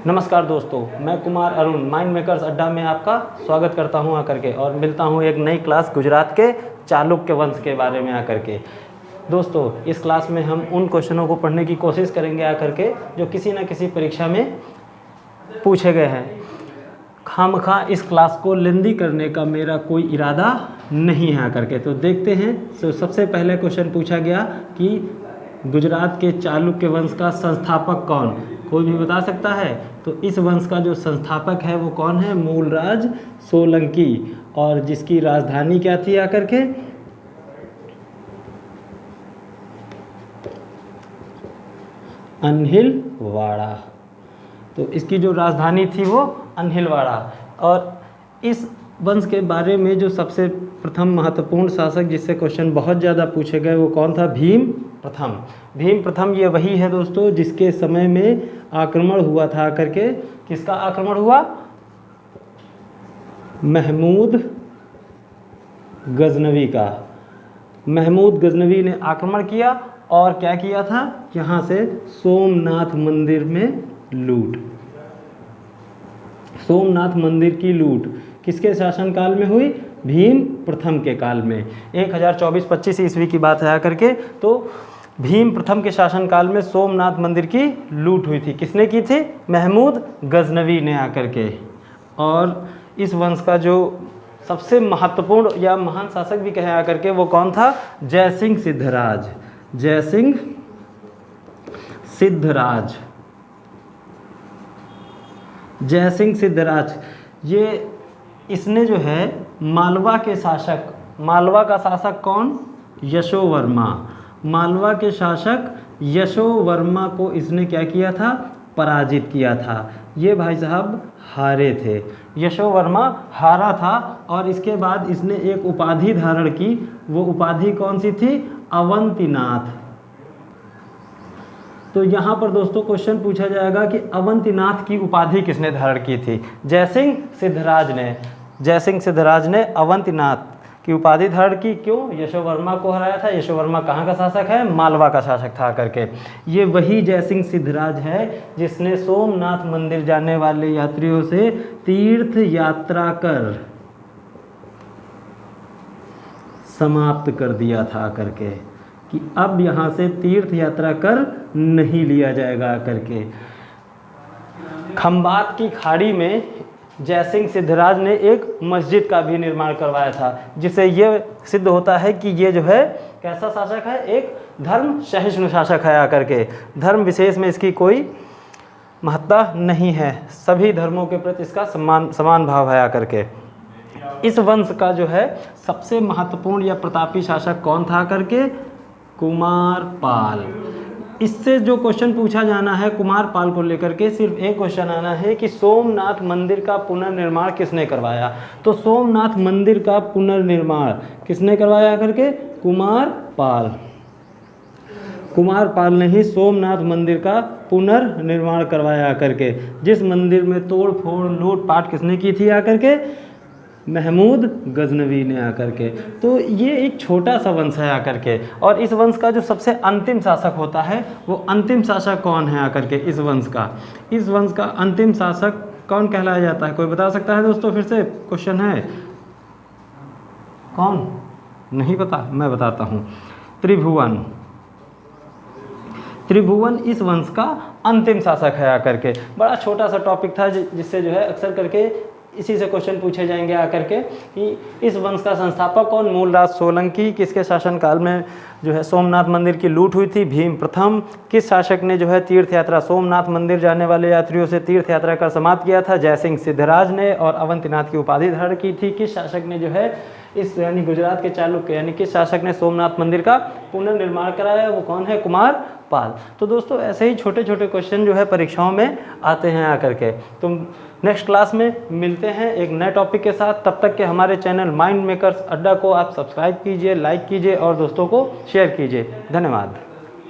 नमस्कार दोस्तों, मैं कुमार अरुण माइंड मेकर्स अड्डा में आपका स्वागत करता हूं आकर के और मिलता हूं एक नई क्लास गुजरात के चालुक्य वंश के बारे में आकर के। दोस्तों, इस क्लास में हम उन क्वेश्चनों को पढ़ने की कोशिश करेंगे आकर के जो किसी न किसी परीक्षा में पूछे गए हैं। खामखा इस क्लास को लेंदी करने का मेरा कोई इरादा नहीं है आकर के। तो देखते हैं। तो सबसे पहले क्वेश्चन पूछा गया कि गुजरात के चालुक्य वंश का संस्थापक कौन? कोई भी बता सकता है? तो इस वंश का जो संस्थापक है वो कौन है? मूलराज सोलंकी। और जिसकी राजधानी क्या थी आकर के? अन्हिलवाड़ा। तो इसकी जो राजधानी थी वो अन्हिलवाड़ा। और इस वंश के बारे में जो सबसे प्रथम महत्वपूर्ण शासक जिससे क्वेश्चन बहुत ज़्यादा पूछे गए वो कौन था? भीम प्रथम। भीम प्रथम ये वही है दोस्तों जिसके समय में आक्रमण हुआ था आकर के। किसका आक्रमण हुआ? महमूद गजनवी का। महमूद गजनवी ने आक्रमण किया और क्या किया था? यहाँ से सोमनाथ मंदिर में लूट। सोमनाथ मंदिर की लूट किसके शासनकाल में हुई? भीम प्रथम के काल में। 1024-25 ईस्वी की बात है आकर के। तो भीम प्रथम के शासनकाल में सोमनाथ मंदिर की लूट हुई थी। किसने की थी? महमूद गजनवी ने आकर के। और इस वंश का जो सबसे महत्वपूर्ण या महान शासक भी कहे आकर के वो कौन था? जयसिंह सिद्धराज। जयसिंह सिद्धराज। जयसिंह सिद्धराज ये इसने जो है मालवा के शासक, मालवा का शासक कौन? यशोवर्मा। मालवा के शासक यशोवर्मा को इसने क्या किया था? पराजित किया था। ये भाई साहब हारे थे। यशोवर्मा हारा था और इसके बाद इसने एक उपाधि धारण की। वो उपाधि कौन सी थी? अवंतीनाथ। तो यहाँ पर दोस्तों क्वेश्चन पूछा जाएगा कि अवंतीनाथ की उपाधि किसने धारण की थी? जयसिंह सिद्धराज ने। जयसिंह सिद्धराज ने अवंतीनाथ की उपाधि धारण की। क्यों? यशोवर्मा को हराया था। यशोवर्मा कहाँ का शासक है? मालवा का शासक था करके। ये वही जयसिंह सिद्धराज है जिसने सोमनाथ मंदिर जाने वाले यात्रियों से तीर्थ यात्रा कर समाप्त कर दिया था करके कि अब यहाँ से तीर्थ यात्रा कर नहीं लिया जाएगा करके। खंबात की खाड़ी में जयसिंह सिद्धराज ने एक मस्जिद का भी निर्माण करवाया था, जिससे ये सिद्ध होता है कि ये जो है कैसा शासक है? एक धर्म सहिष्णु शासक है आकर के। धर्म विशेष में इसकी कोई महत्ता नहीं है। सभी धर्मों के प्रति इसका समान भाव है आकर के। इस वंश का जो है सबसे महत्वपूर्ण या प्रतापी शासक कौन था करके? कुमारपाल। इससे जो क्वेश्चन पूछा जाना है कुमारपाल को लेकर के, सिर्फ एक क्वेश्चन आना है कि सोमनाथ मंदिर का पुनर्निर्माण किसने करवाया? तो सोमनाथ मंदिर का पुनर्निर्माण किसने करवाया करके? कुमारपाल। कुमारपाल ने ही सोमनाथ मंदिर का पुनर्निर्माण करवाया करके। जिस मंदिर में तोड़ फोड़ लूटपाट किसने की थी आकर के? महमूद गजनवी ने आकर के। तो ये एक छोटा सा वंश है आकर के। और इस वंश का जो सबसे अंतिम शासक होता है वो अंतिम शासक कौन है आकर के? इस वंश का, इस वंश का अंतिम शासक कौन कहलाया जाता है? कोई बता सकता है दोस्तों? फिर से क्वेश्चन है। कौन? नहीं पता? मैं बताता हूँ। त्रिभुवन। त्रिभुवन इस वंश का अंतिम शासक है आकर के। बड़ा छोटा सा टॉपिक था जिससे जो है अक्सर करके इसी से क्वेश्चन पूछे जाएंगे आकर के कि इस वंश का संस्थापक कौन? मूलराज सोलंकी। किसके शासनकाल में जो है सोमनाथ मंदिर की लूट हुई थी? भीम प्रथम। किस शासक ने जो है तीर्थ यात्रा, सोमनाथ मंदिर जाने वाले यात्रियों से तीर्थ यात्रा का समाप्त किया था? जयसिंह सिद्धराज ने। और अवंतीनाथ की उपाधि धारण की थी। किस शासक ने जो है इस यानी गुजरात के चालुक्य यानी किस शासक ने सोमनाथ मंदिर का पुनर्निर्माण कराया? वो कौन है? कुमारपाल। तो दोस्तों ऐसे ही छोटे छोटे क्वेश्चन जो है परीक्षाओं में आते हैं आकर के। तो नेक्स्ट क्लास में मिलते हैं एक नए टॉपिक के साथ। तब तक के हमारे चैनल माइंड मेकर्स अड्डा को आप सब्सक्राइब कीजिए, लाइक कीजिए और दोस्तों को शेयर कीजिए। धन्यवाद।